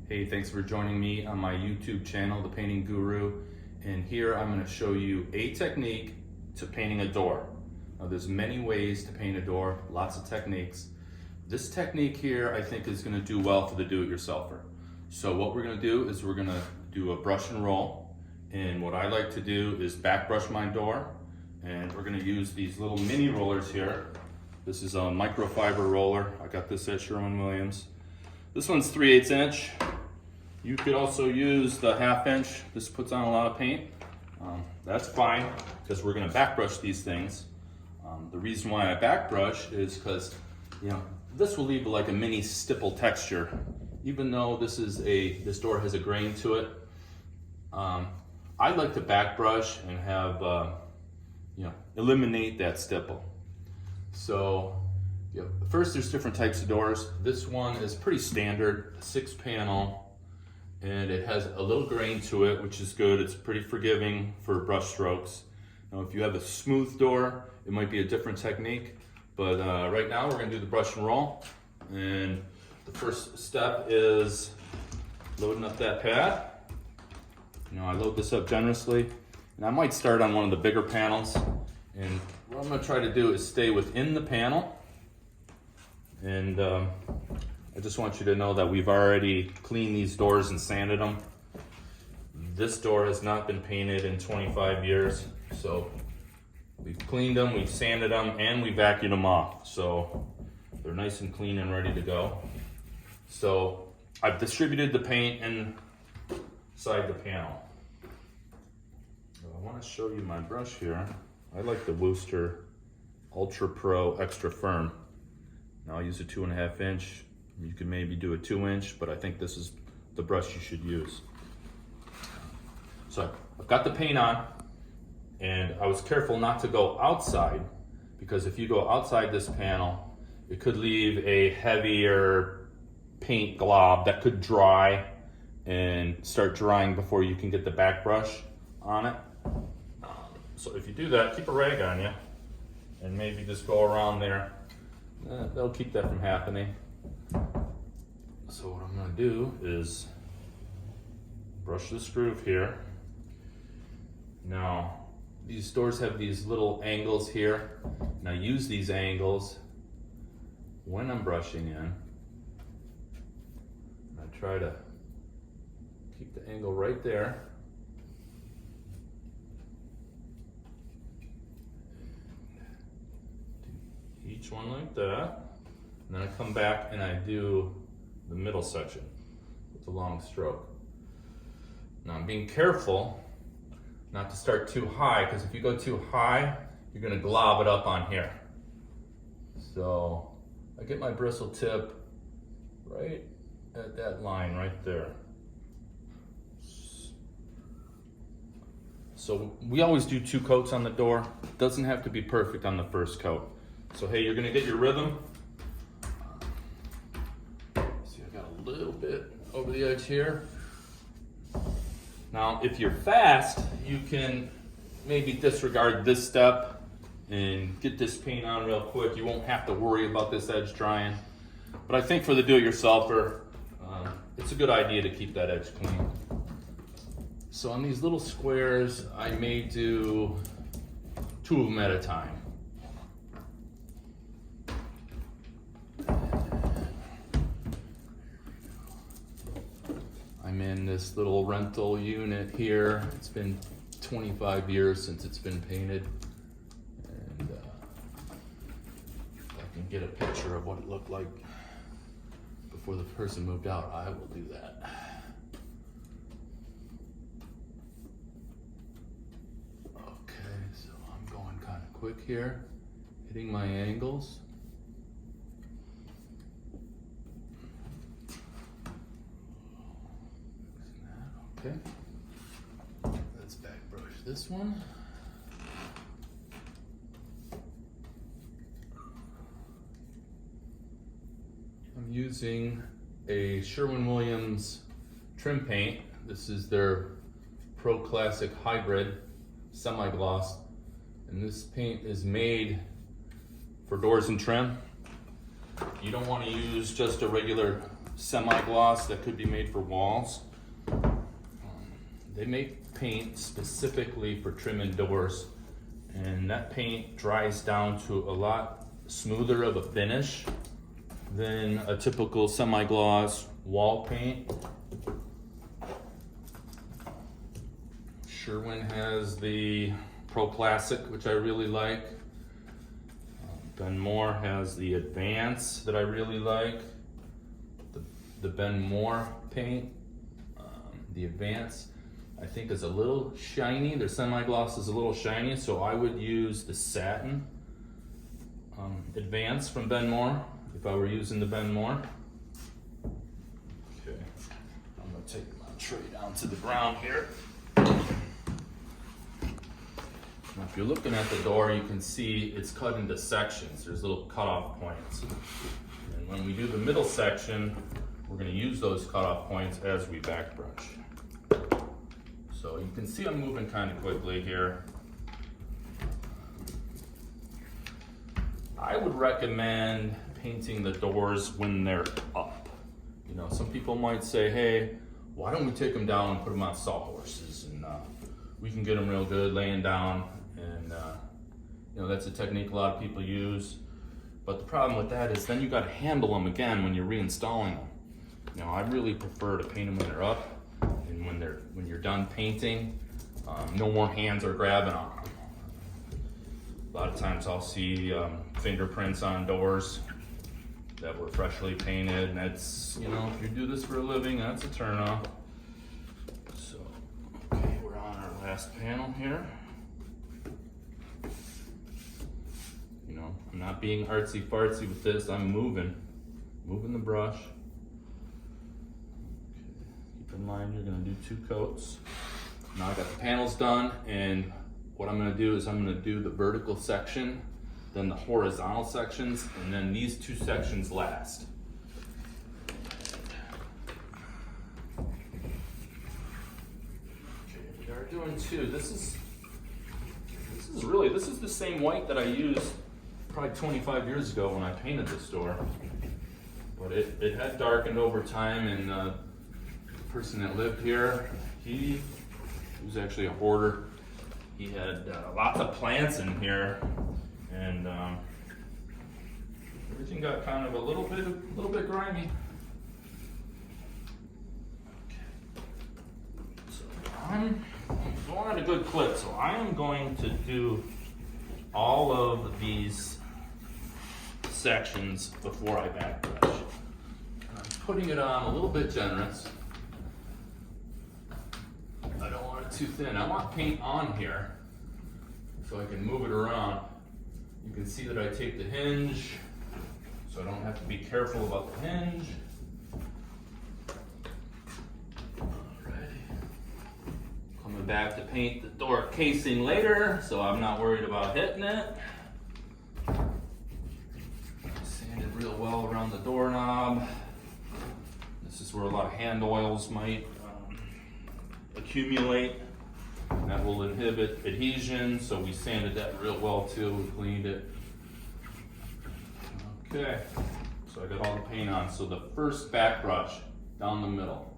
Hey, thanks for joining me on my YouTube channel, The Painting Guru. And here I'm going to show you a technique to painting a door. Now, there's many ways to paint a door, lots of techniques. This technique here I think is going to do well for the do-it-yourselfer. So what we're going to do is we're going to do a brush and roll. And what I like to do is back brush my door. And we're going to use these little mini rollers here. This is a microfiber roller. I got this at Sherwin-Williams. This one's 3/8 inch. You could also use the 1/2 inch. This puts on a lot of paint. That's fine because we're going to back brush these things. The reason why I back brush is because this will leave like a mini stipple texture. Even though this door has a grain to it, I like to back brush and have eliminate that stipple. So first, there's different types of doors. This one is pretty standard, 6-panel, and it has a little grain to it, which is good. It's pretty forgiving for brush strokes. Now, if you have a smooth door, it might be a different technique, but right now we're going to do the brush and roll. And the first step is loading up that pad. I load this up generously, and I might start on one of the bigger panels. And what I'm going to try to do is stay within the panel. And I just want you to know that we've already cleaned these doors and sanded them. This door has not been painted in 25 years. So we've cleaned them, we've sanded them, and we vacuumed them off. So they're nice and clean and ready to go. So I've distributed the paint inside the panel. So I want to show you my brush here. I like the Worcester Ultra Pro Extra Firm. Now I'll use a 2.5 inch. You can maybe do a 2 inch, but I think this is the brush you should use. So I've got the paint on, and I was careful not to go outside, because if you go outside this panel, it could leave a heavier paint glob that could dry and start drying before you can get the back brush on it. So if you do that, keep a rag on you and maybe just go around there. That'll keep that from happening. So what I'm going to do is brush this groove here. Now, these doors have these little angles here, and I use these angles when I'm brushing in. I try to keep the angle right there. Each one like that, and then I come back and I do the middle section with the long stroke. Now I'm being careful not to start too high, because if you go too high, you're going to glob it up on here. So I get my bristle tip right at that line right there. So we always do 2 coats on the door. It doesn't have to be perfect on the first coat. So hey, you're gonna get your rhythm. See, I got a little bit over the edge here. Now, if you're fast, you can maybe disregard this step and get this paint on real quick. You won't have to worry about this edge drying. But I think for the do-it-yourselfer, it's a good idea to keep that edge clean. So on these little squares, I may do 2 of them at a time. I'm in this little rental unit here. It's been 25 years since it's been painted. And if I can get a picture of what it looked like before the person moved out, I will do that. Okay, so I'm going kind of quick here, hitting my angles. Okay, let's back brush this one. I'm using a Sherwin-Williams trim paint. This is their Pro Classic Hybrid Semi-Gloss. And this paint is made for doors and trim. You don't want to use just a regular semi-gloss that could be made for walls. They make paint specifically for trim-in doors, and that paint dries down to a lot smoother of a finish than a typical semi-gloss wall paint. Sherwin has the Pro Classic, which I really like. Ben Moore has the Advance that I really like. The Ben Moore paint, the Advance, I think is a little shiny. Their semi-gloss is a little shiny, so I would use the Satin Advance from Ben Moore if I were using the Ben Moore. Okay, I'm gonna take my tray down to the ground here. Now, if you're looking at the door, you can see it's cut into sections. There's little cutoff points. And when we do the middle section, we're going to use those cutoff points as we back brush. So you can see I'm moving kind of quickly here. I would recommend painting the doors when they're up. You know, some people might say, hey, why don't we take them down and put them on sawhorses, and we can get them real good laying down. And you know, that's a technique a lot of people use. But the problem with that is then you got to handle them again when you're reinstalling them. You know, I really prefer to paint them when they're up, and when you're done painting, no more hands are grabbing on them. A lot of times I'll see fingerprints on doors that were freshly painted, and that's, you know, if you do this for a living, that's a turn off. So, okay, we're on our last panel here. You know, I'm not being artsy fartsy with this. I'm moving the brush. Okay. Keep in mind you're gonna do 2 coats. Now I got the panels done, and what I'm gonna do is I'm gonna do the vertical section, then the horizontal sections, and then these 2 sections last. Okay, we are doing 2. This is the same white that I used probably 25 years ago when I painted this door. But it had darkened over time, and the person that lived here, he was actually a hoarder. He had lots of plants in here, and everything got kind of a little bit grimy. Okay. So I'm going at a good clip, so I am going to do all of these sections before I back brush. And I'm putting it on a little bit generous. I don't want it too thin. I want paint on here so I can move it around. You can see that I take the hinge, so I don't have to be careful about the hinge. Alrighty. Coming back to paint the door casing later, so I'm not worried about hitting it. Sanded real well around the doorknob. This is where a lot of hand oils might accumulate. That will inhibit adhesion, so we sanded that real well too. We cleaned it. Okay, so I got all the paint on. So the first back brush down the middle.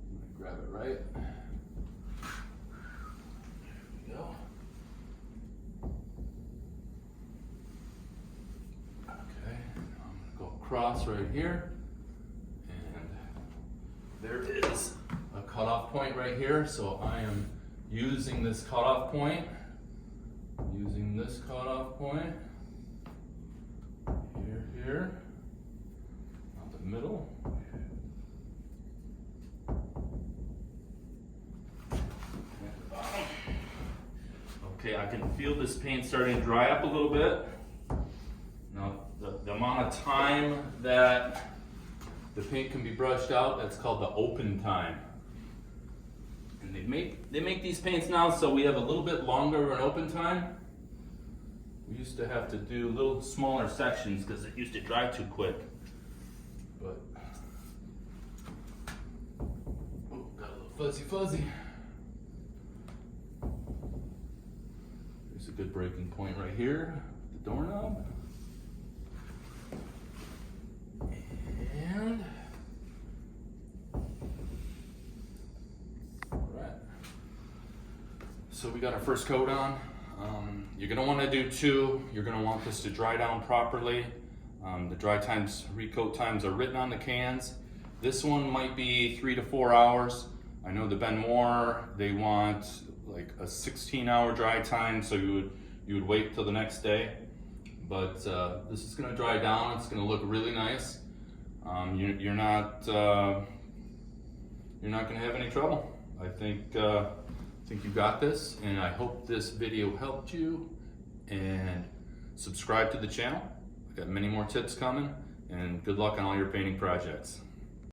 I'm gonna grab it right. There we go. Okay, I'm gonna go across right here, and there is a cutoff point right here. So I am using this cutoff point, here, on the middle. Okay, I can feel this paint starting to dry up a little bit. Now, the amount of time that the paint can be brushed out, that's called the open time. And they make these paints now so we have a little bit longer of an open time. We used to have to do little smaller sections because it used to dry too quick. But oh, got a little fuzzy. There's a good breaking point right here, the doorknob. And So we got our first coat on. You're gonna wanna do 2. You're gonna want this to dry down properly. The dry times, recoat times are written on the cans. This one might be 3 to 4 hours. I know the Ben Moore, they want like a 16-hour dry time, so you would wait till the next day. But this is gonna dry down. It's gonna look really nice. You're not gonna have any trouble. I think you got this, and I hope this video helped you. And subscribe to the channel. I've got many more tips coming, and good luck on all your painting projects.